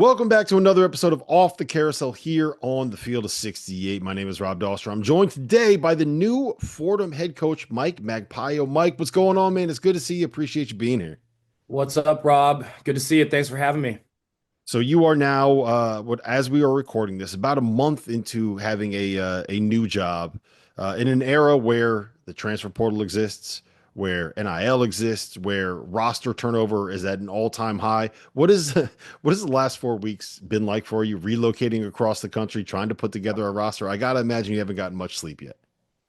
Welcome back to another episode of Off the Carousel here on the Field of 68. My name is Rob Doster. I'm joined today by the new Fordham head coach, Mike Magpayo. Mike, what's going on, man? It's good to see you. Appreciate you being here. What's up, Rob? Good to see you. Thanks for having me. So you are now, as we are recording this, about a month into having a new job, in an era where the transfer portal exists, where NIL exists, where roster turnover is at an all-time high. What is what has the last 4 weeks been like for you, relocating across the country, trying to put together a roster? I gotta imagine you haven't gotten much sleep yet.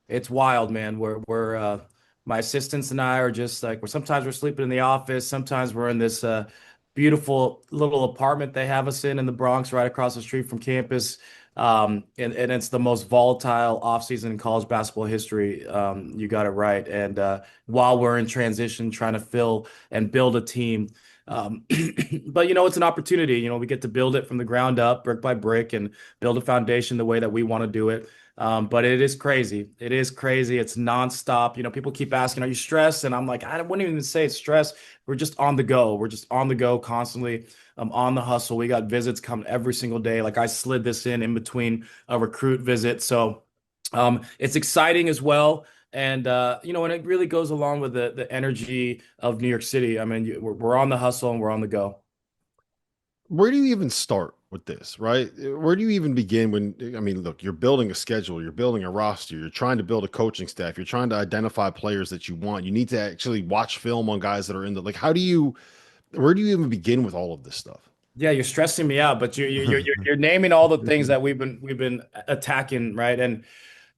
It's wild, man. We're my assistants and I are just like we're sleeping in the office, sometimes we're in this beautiful little apartment they have us in the Bronx, right across the street from campus. And it's the most volatile offseason in college basketball history. You got it right. And while we're in transition, trying to fill and build a team. Um, but it's an opportunity. We get to build it from the ground up, brick by brick, and build a foundation the way that we want to do it. But it is crazy. It is crazy. It's nonstop. People keep asking, "Are you stressed?" And I'm like, I wouldn't even say it's stress. We're just on the go. We're just on the go constantly. On the hustle. We got visits coming every single day. Like I slid this in between a recruit visit. So it's exciting as well. And it really goes along with the energy of New York City. I mean, we're on the hustle and we're on the go. Where do you even start with this, right? Where do you even begin when, I mean, look, you're building a schedule, you're building a roster, you're trying to build a coaching staff, you're trying to identify players that you want. You need to actually watch film on guys that are in the, like, where do you even begin with all of this stuff? Yeah, you're stressing me out, but you're naming all the things that we've been attacking, right? And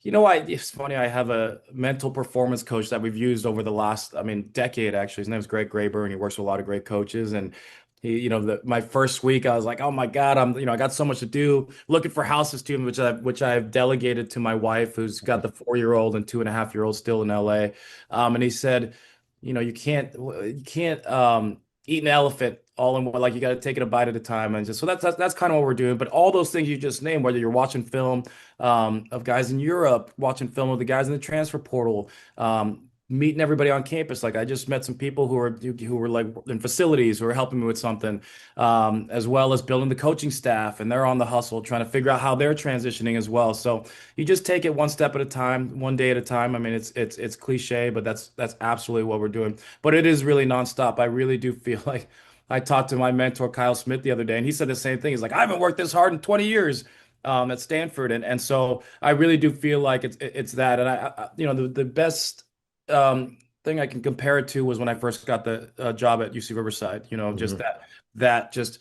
it's funny. I have a mental performance coach that we've used over the last, I mean, decade actually. His name's Greg Graber, and he works with a lot of great coaches. And my first week, I was like, oh my God, I got so much to do, looking for houses too, which I've delegated to my wife, who's got the 4-year-old and 2.5-year-old still in LA. And he said, you can't eat an elephant all in one. Like you got to take it a bite at a time, and just so that's kind of what we're doing. But all those things you just named, whether you're watching film of guys in Europe, watching film of the guys in the transfer portal, meeting everybody on campus. Like I just met some people who were like in facilities who are helping me with something, as well as building the coaching staff, and they're on the hustle trying to figure out how they're transitioning as well. So you just take it one step at a time, one day at a time. I mean, it's cliche, but that's absolutely what we're doing. But it is really nonstop. I really do feel like I talked to my mentor Kyle Smith the other day, and he said the same thing. He's like, I haven't worked this hard in 20 years. At Stanford, and so I really do feel like it's that, and the best thing I can compare it to was when I first got the job at UC Riverside. Just Mhm. that just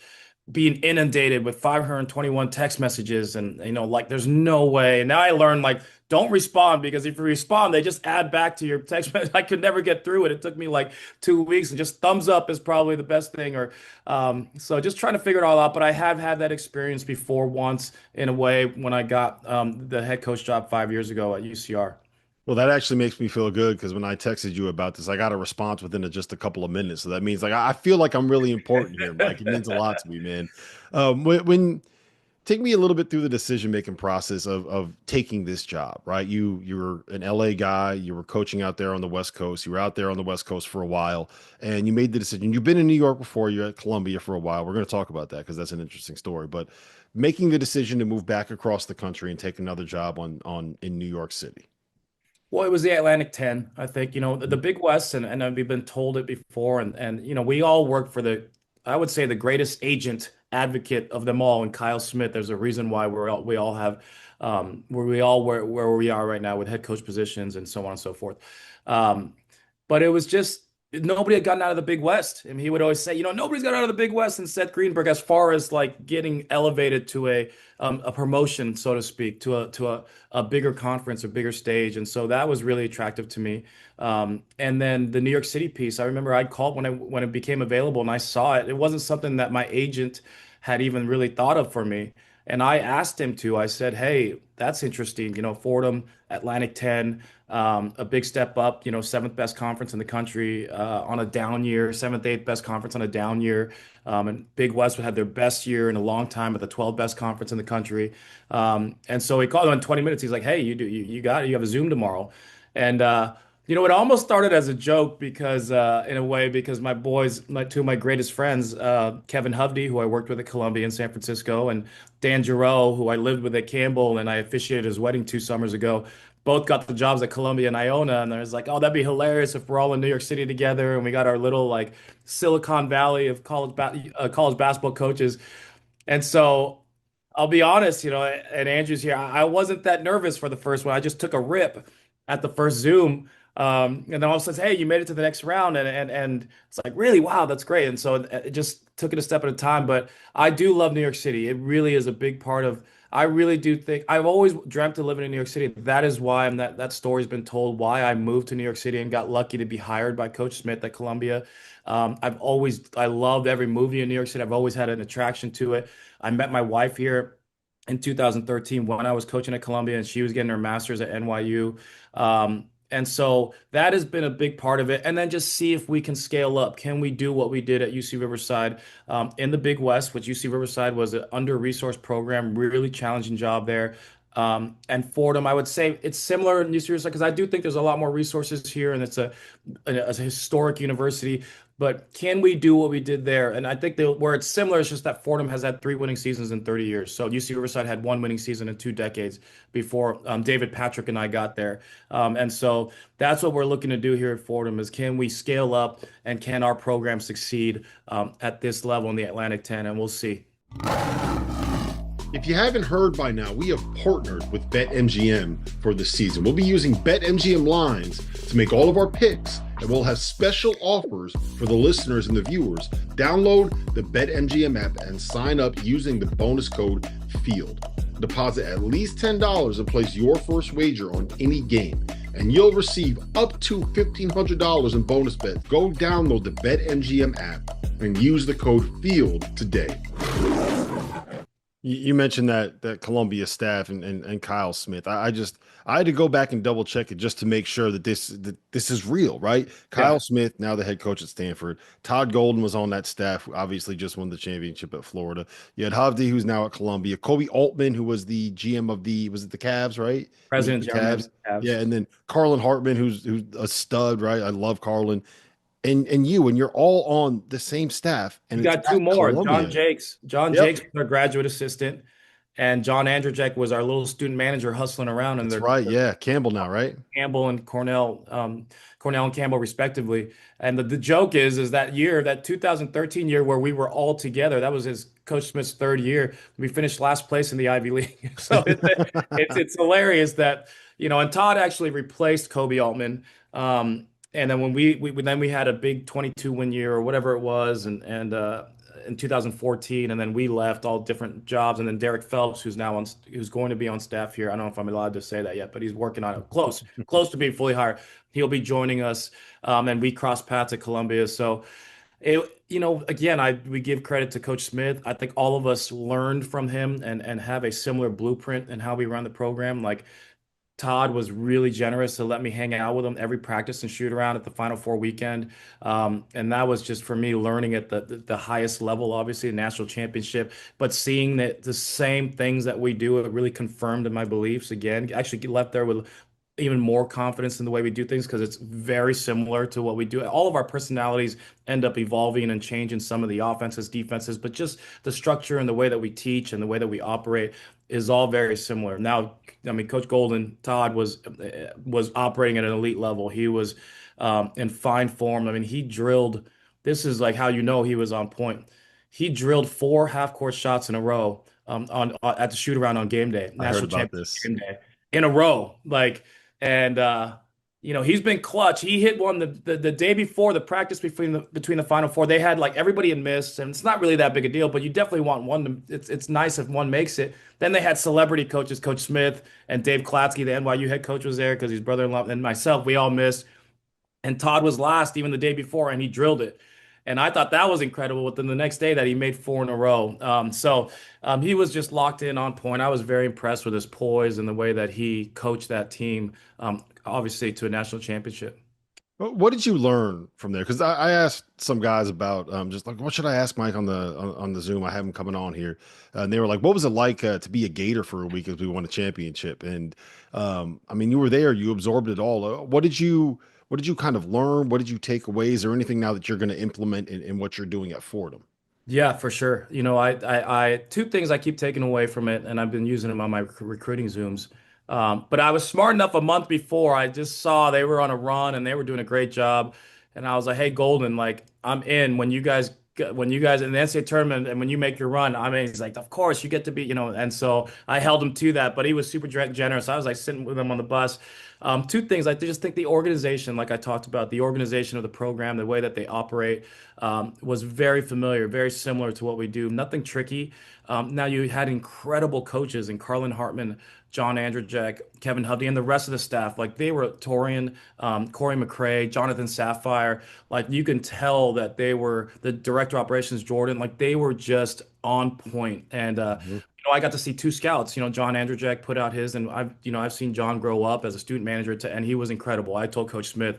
being inundated with 521 text messages, and like there's no way. And now I learned like don't respond, because if you respond, they just add back to your text message. I could never get through it. It took me like 2 weeks, and just thumbs up is probably the best thing. Or so just trying to figure it all out. But I have had that experience before once in a way when I got the head coach job 5 years ago at UCR. Well, that actually makes me feel good because when I texted you about this, I got a response within just a couple of minutes. So that means like I feel like I'm really important here, Mike. It means a lot to me, man. When take me a little bit through the decision making process of taking this job, right? You were an LA guy, you were coaching out there on the West Coast, you were out there on the West Coast for a while, and you made the decision. You've been in New York before, you're at Columbia for a while. We're going to talk about that because that's an interesting story. But making the decision to move back across the country and take another job on in New York City. Well, it was the Atlantic 10, I think, the Big West, and we've been told it before, and we all work for I would say, the greatest agent advocate of them all, and Kyle Smith. There's a reason why we all have, where we are right now with head coach positions and so on and so forth. Um, but it was just nobody had gotten out of the Big West. And he would always say, nobody's got out of the Big West and Seth Greenberg, as far as like getting elevated to a promotion, so to speak, to a bigger conference, a bigger stage. And so that was really attractive to me. And then the New York City piece, I remember I called when it became available and I saw it. It wasn't something that my agent had even really thought of for me. And I asked him to. I said, "Hey, that's interesting. Fordham, Atlantic 10, a big step up. Seventh best conference in the country on a down year, seventh, eighth best conference on a down year. And Big West had their best year in a long time at the 12th best conference in the country. And so he called him in 20 minutes. He's like, "Hey, you got it. You have a Zoom tomorrow." And It almost started as a joke because, in a way, because my boys, two of my greatest friends, Kevin Hovde, who I worked with at Columbia in San Francisco, and Dan Giroux, who I lived with at Campbell, and I officiated his wedding 2 summers ago, both got the jobs at Columbia and Iona. And I was like, oh, that'd be hilarious if we're all in New York City together and we got our little like Silicon Valley of college basketball coaches. And so I'll be honest, and Andrew's here. I wasn't that nervous for the first one. I just took a rip at the first Zoom. And then all of a sudden, hey, you made it to the next round. And it's like, really, wow, that's great. And so it just took it a step at a time. But I do love New York City. It really is a big part of, I really do think I've always dreamt of living in New York City. That is why that story's been told, why I moved to New York City and got lucky to be hired by Coach Smith at Columbia. I loved every movie in New York City. I've always had an attraction to it. I met my wife here in 2013 when I was coaching at Columbia, and she was getting her master's at NYU. And so that has been a big part of it. And then just see if we can scale up. Can we do what we did at UC Riverside in the Big West, which UC Riverside was an under-resourced program, really challenging job there. And Fordham, I would say it's similar in UC Riverside because I do think there's a lot more resources here, and it's a historic university. But can we do what we did there? And I think where it's similar is just that Fordham has had 3 winning seasons in 30 years. So UC Riverside had 1 winning season in 2 decades before David Patrick and I got there. And so that's what we're looking to do here at Fordham is can we scale up and can our program succeed at this level in the Atlantic 10? And we'll see. If you haven't heard by now, we have partnered with BetMGM for the season. We'll be using BetMGM lines to make all of our picks, and we'll have special offers for the listeners and the viewers. Download the BetMGM app and sign up using the bonus code FIELD. Deposit at least $10 and place your first wager on any game, and you'll receive up to $1,500 in bonus bets. Go download the BetMGM app and use the code FIELD today. You mentioned that Columbia staff and Kyle Smith. I had to go back and double check it just to make sure that this is real, right? Yeah, Kyle Smith, now the head coach at Stanford. Todd Golden was on that staff, who obviously just won the championship at Florida. You had Havdi, who's now at Columbia. Kobe Altman, who was the GM of was it the Cavs, right? He was with President the General Manager Cavs. of the Yeah, Cavs. and then Carlin Hartman, who's a stud, right? I love Carlin. And you're all on the same staff, and You it's got two at more. John Columbia. Jakes. John Yep. Jakes was our graduate assistant, and John Andrzejczyk was our little student manager hustling around in That's their right. Yeah. Campbell now, right? Campbell and Cornell, Cornell and Campbell respectively. And the joke is that year, that 2013 year where we were all together, that was his Coach Smith's third year. We finished last place in the Ivy League. So it's hilarious that, and Todd actually replaced Kobe Altman. And then when we had a big 22 win year or whatever it was, and in 2014, and then we left all different jobs, and then Derek Phelps, who's going to be on staff here. I don't know if I'm allowed to say that yet, but he's working on it, close to being fully hired. He'll be joining us, and we cross paths at Columbia. So again, we give credit to Coach Smith. I think all of us learned from him and have a similar blueprint in how we run the program. Like Todd was really generous to let me hang out with him every practice and shoot around at the Final Four weekend. And that was just for me learning at the highest level, obviously, the national championship, but seeing that the same things that we do, it really confirmed in my beliefs again. Actually left there with even more confidence in the way we do things because it's very similar to what we do. All of our personalities end up evolving and changing some of the offenses, defenses, but just the structure and the way that we teach and the way that we operate is all very similar. Now, I mean, Coach Golden, Todd was operating at an elite level. He was in fine form. I mean, he drilled. This is like how he was on point. He drilled 4 half-court shots in a row on at the shoot around on game day, I heard national about championship this. game day, in a row. And he's been clutch. He hit one the day before the practice between the Final Four. They had like everybody in missed, and it's not really that big a deal, but you definitely want one to. It's nice if one makes it. Then they had celebrity coaches, Coach Smith and Dave Klatsky, the NYU head coach, was there because his brother-in-law and myself. We all missed, and Todd was last even the day before, and he drilled it. And I thought that was incredible. But then the next day that he made 4 in a row. He was just locked in on point. I was very impressed with his poise and the way that he coached that team, obviously to a national championship. What did you learn from there? Because I asked some guys about just like what should I ask Mike on the Zoom? I have him coming on here, and they were like, "What was it like to be a Gator for a week as we won a championship?" And I mean, you were there, you absorbed it all. what did you kind of learn? What did you take away? Is there anything now that you're going to implement in what you're doing at Fordham? Yeah, for sure. Two things I keep taking away from it, and I've been using them on my recruiting Zooms. But I was smart enough a month before. I just saw they were on a run and they were doing a great job, and I was like, "Hey, Golden, like I'm in when you guys in the NCAA tournament and when you make your run, I'm in." He's like, "Of course, you get to be, you know." And so I held him to that, but he was super generous. I was like sitting with him on the bus. Two things. I just think the organization, like I talked about, the organization of the program, the way that they operate was very familiar, very similar to what we do. Nothing tricky. Now you had incredible coaches in Carlin Hartman, John Andrzejek, Kevin Hovde, and the rest of the staff. Like they were Torian, Corey McCray, Jonathan Sapphire. Like you can tell that they were the director of operations, Jordan. Like they were just on point. And Mhm. I got to see two scouts. John Andrzejek put out his, and I've seen John grow up as a student manager, and he was incredible. I told Coach Smith,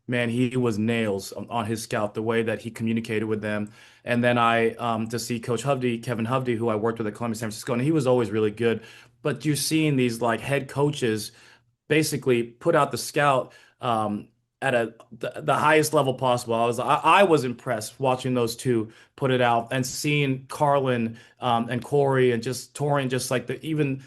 man, he was nails on his scout, the way that he communicated with them. And then I to see Coach Hovde, Kevin Hovde, who I worked with at Columbia, San Francisco, and he was always really good. But you're seeing these like head coaches basically put out the scout at the highest level possible. I was impressed watching those two put it out and seeing Carlin and Corey and just Torian, just like the even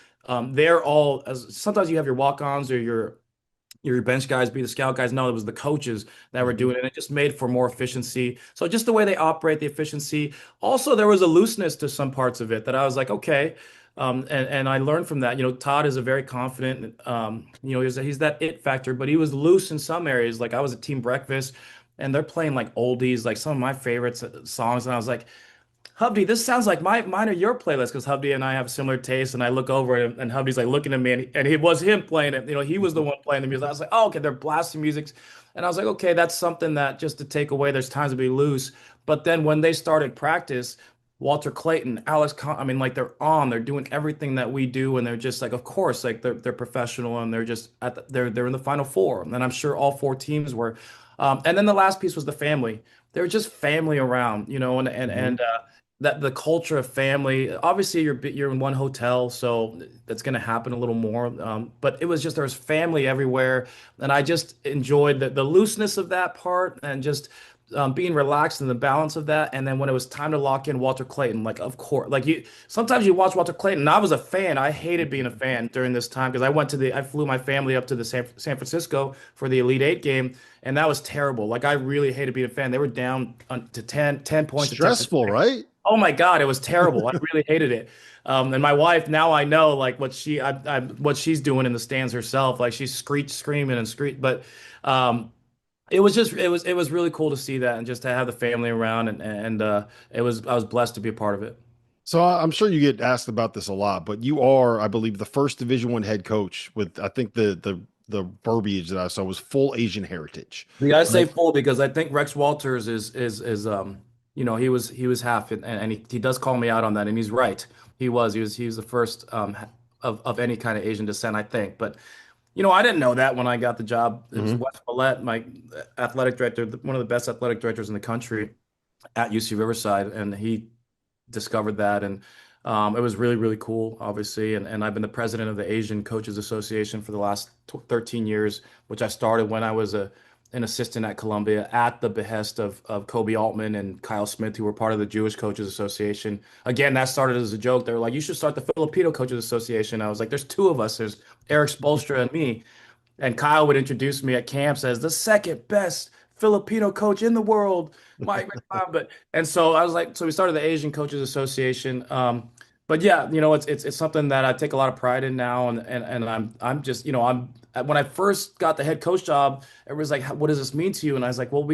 they're all as sometimes you have your walk-ons or your bench guys be the scout guys. No, it was the coaches that were Mhm. doing it. It just made for more efficiency. So just the way they operate, the efficiency. Also, there was a looseness to some parts of it that I was like, okay. And I learned from that. Todd is a very confident, he's that it factor, but he was loose in some areas. Like I was at team breakfast and they're playing like oldies, like some of my favorite songs. And I was like, Hubby, this sounds like mine or your playlist because Hubby and I have similar tastes. And I look over at him, and Hubby's like looking at me, and it was him playing it. He was the one playing the music. I was like, oh, okay, they're blasting music, and I was like, okay, that's something that just to take away. There's times to be loose, but then when they started practice, Walter Clayton, I mean, like they're doing everything that we do, and they're just like, of course, like they're professional, and they're just they're in the Final Four, and I'm sure all four teams were. And then the last piece was the family. They were just family around, Mhm. that the culture of family. Obviously, you're in one hotel, so that's going to happen a little more. But it was just there was family everywhere, and I just enjoyed the looseness of that part and just being relaxed and the balance of that. And then when it was time to lock in Walter Clayton, like of course, like you sometimes you watch Walter Clayton. And I was a fan. I hated being a fan during this time because I flew my family up to the San Francisco for the Elite Eight game, and that was terrible. Like I really hated being a fan. They were down to 10 points to 10. Stressful, right? Oh my God, it was terrible. I really hated it. And my wife, now I know like what she's doing in the stands herself. Like she's screaming and screech. But it was really cool to see that and just to have the family around and I was blessed to be a part of it. So I'm sure you get asked about this a lot, but you are, I believe, the first Division I head coach with, I think the verbiage that I saw was full Asian heritage, I say right? full because I think Rex Walters is he was half and he does call me out on that and he's right. He was the first of any kind of Asian descent, I think. But I didn't know that when I got the job. It was Mhm. Wes Follett, my athletic director, one of the best athletic directors in the country at UC Riverside, and he discovered that, and it was really, really cool, obviously. And I've been the president of the Asian Coaches Association for the last 13 years, which I started when I was an assistant at Columbia at the behest of Kobe Altman and Kyle Smith, who were part of the Jewish Coaches Association. Again, that started as a joke. They were like, you should start the Filipino Coaches Association. I was like, there's two of us. There's Eric Spoelstra and me. And Kyle would introduce me at camps as the second best Filipino coach in the world, Mike Magpayo. And so I was like, so we started the Asian Coaches Association. But yeah, it's something that I take a lot of pride in now, and I'm just I'm when I first got the head coach job, everyone's like, what does this mean to you? And I was like, well,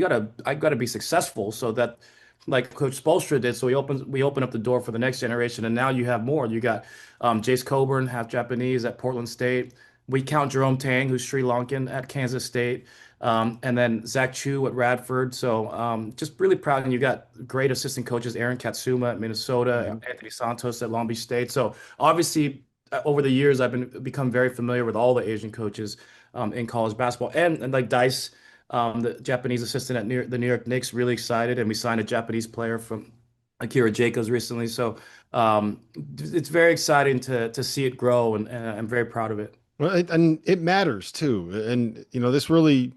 I gotta be successful so that like Coach Spoelstra did. So we open up the door for the next generation, and now you have more. You got Jace Coburn, half Japanese at Portland State. We count Jerome Tang, who's Sri Lankan at Kansas State, and then Zach Chu at Radford. So just really proud. And you got great assistant coaches, Aaron Katsuma at Minnesota, Mhm. Anthony Santos at Long Beach State. So obviously, over the years, I've become very familiar with all the Asian coaches in college basketball, and like Dice, the Japanese assistant at the New York Knicks, really excited, and we signed a Japanese player from Akira Jacobs recently. So it's very exciting to see it grow, and I'm very proud of it. Well, and it matters too. And this really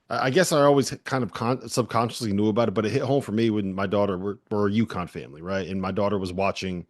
I guess I always kind of subconsciously knew about it, but it hit home for me when my daughter we're a UConn family, right? And my daughter was watching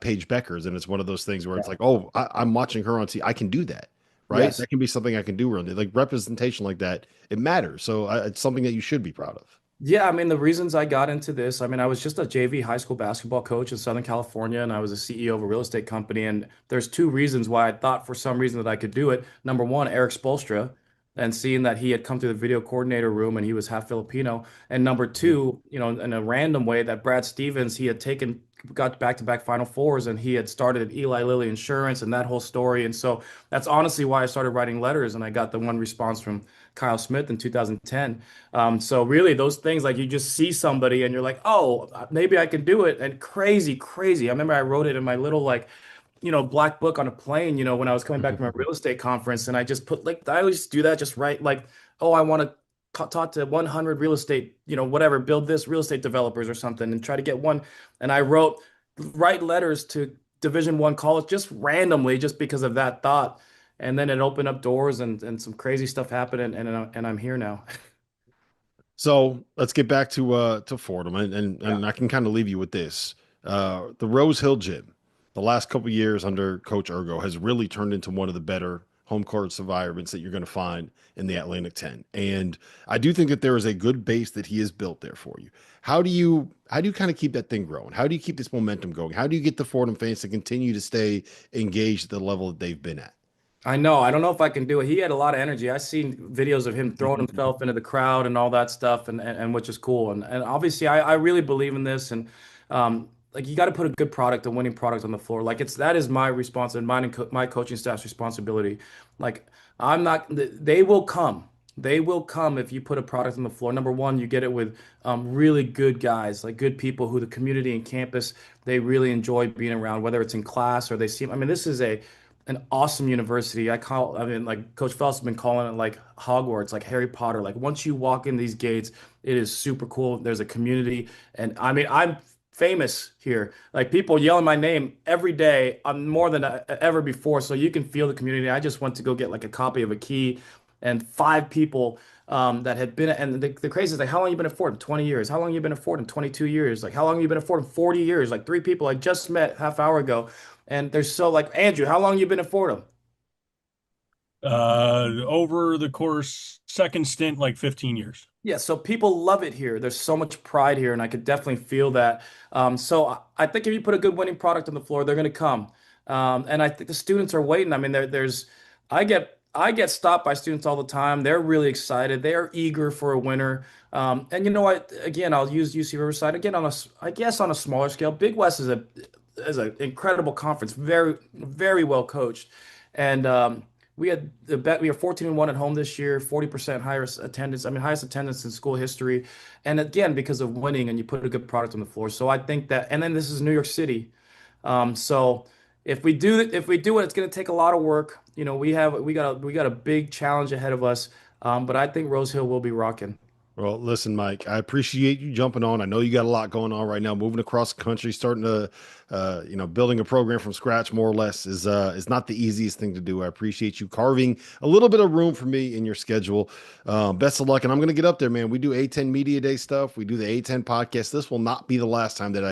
Paige Beckers, and it's one of those things where it's Yeah. like, oh, I'm watching her on TV. I can do that, right? Yes. That can be something I can do around it. Like representation like that, it matters. So it's something that you should be proud of. Yeah, I mean, the reasons I got into this, I mean, I was just a JV high school basketball coach in Southern California, and I was a CEO of a real estate company. And there's two reasons why I thought for some reason that I could do it. Number one, Eric Spoelstra, and seeing that he had come to the video coordinator room and he was half Filipino. And number Mhm. two, in a random way, that Brad Stevens, he had got back-to-back Final Fours, and he had started Eli Lilly Insurance and that whole story. And so that's honestly why I started writing letters, and I got the one response from Kyle Smith in 2010. So really those things, like you just see somebody and you're like, oh, maybe I can do it. And crazy, crazy. I remember I wrote it in my little like, black book on a plane, when I was coming back from a real estate conference, and I just put like, I always do that, just write like, oh, I want to talk to 100 real estate, whatever, build this real estate developers or something and try to get one. And I write letters to Division I college just randomly, just because of that thought. And then it opened up doors, and some crazy stuff happened, and I'm here now. So let's get back to Fordham, Yeah. and I can kind of leave you with this. The Rose Hill Gym, the last couple of years under Coach Ergo, has really turned into one of the better home court environments that you're going to find in the Atlantic 10. And I do think that there is a good base that he has built there for you. How do you kind of keep that thing growing? How do you keep this momentum going? How do you get the Fordham fans to continue to stay engaged at the level that they've been at? I know. I don't know if I can do it. He had a lot of energy. I seen videos of him throwing himself into the crowd and all that stuff, and which is cool. And obviously, I really believe in this. And like you got to put a good product, a winning product on the floor. Like that is my responsibility, mine and my coaching staff's responsibility. Like I'm not. They will come. They will come if you put a product on the floor. Number one, you get it with really good guys, like good people who the community and campus they really enjoy being around, whether it's in class or they see. I mean, this is an awesome university. I mean, like Coach Phelps has been calling it like Hogwarts, like Harry Potter. Like once you walk in these gates, it is super cool. There's a community, and I mean, I'm famous here. Like people yelling my name every day. I'm more than ever before, so you can feel the community. I just went to go get like a copy of a key, and five people that had been, and the crazy is like, how long you been at Fordham? 20 years. How long you been at Fordham? 22 years. Like how long you been at Fordham? 40 years. Like three people I just met half hour ago. And they're so like, Andrew, how long you been at Fordham? Over the course, second stint, like 15 years. Yeah, so people love it here. There's so much pride here, and I could definitely feel that. So I think if you put a good winning product on the floor, they're going to come. And I think the students are waiting. I mean, I get stopped by students all the time. They're really excited. They are eager for a winner. And you know what? Again, I'll use UC Riverside again I guess on a smaller scale. Big West is an incredible conference, very very well coached, and we are 14-1 at home this year, 40% higher attendance. I mean, highest attendance in school history, and again because of winning and you put a good product on the floor. So I think that, and then this is New York City, so if we do it, it's going to take a lot of work. We got a big challenge ahead of us, but I think Rose Hill will be rocking. Well, listen, Mike, I appreciate you jumping on. I know you got a lot going on right now, moving across the country, starting to, building a program from scratch, more or less, is not the easiest thing to do. I appreciate you carving a little bit of room for me in your schedule. Best of luck, and I'm going to get up there, man. We do A10 Media Day stuff. We do the A10 podcast. This will not be the last time that I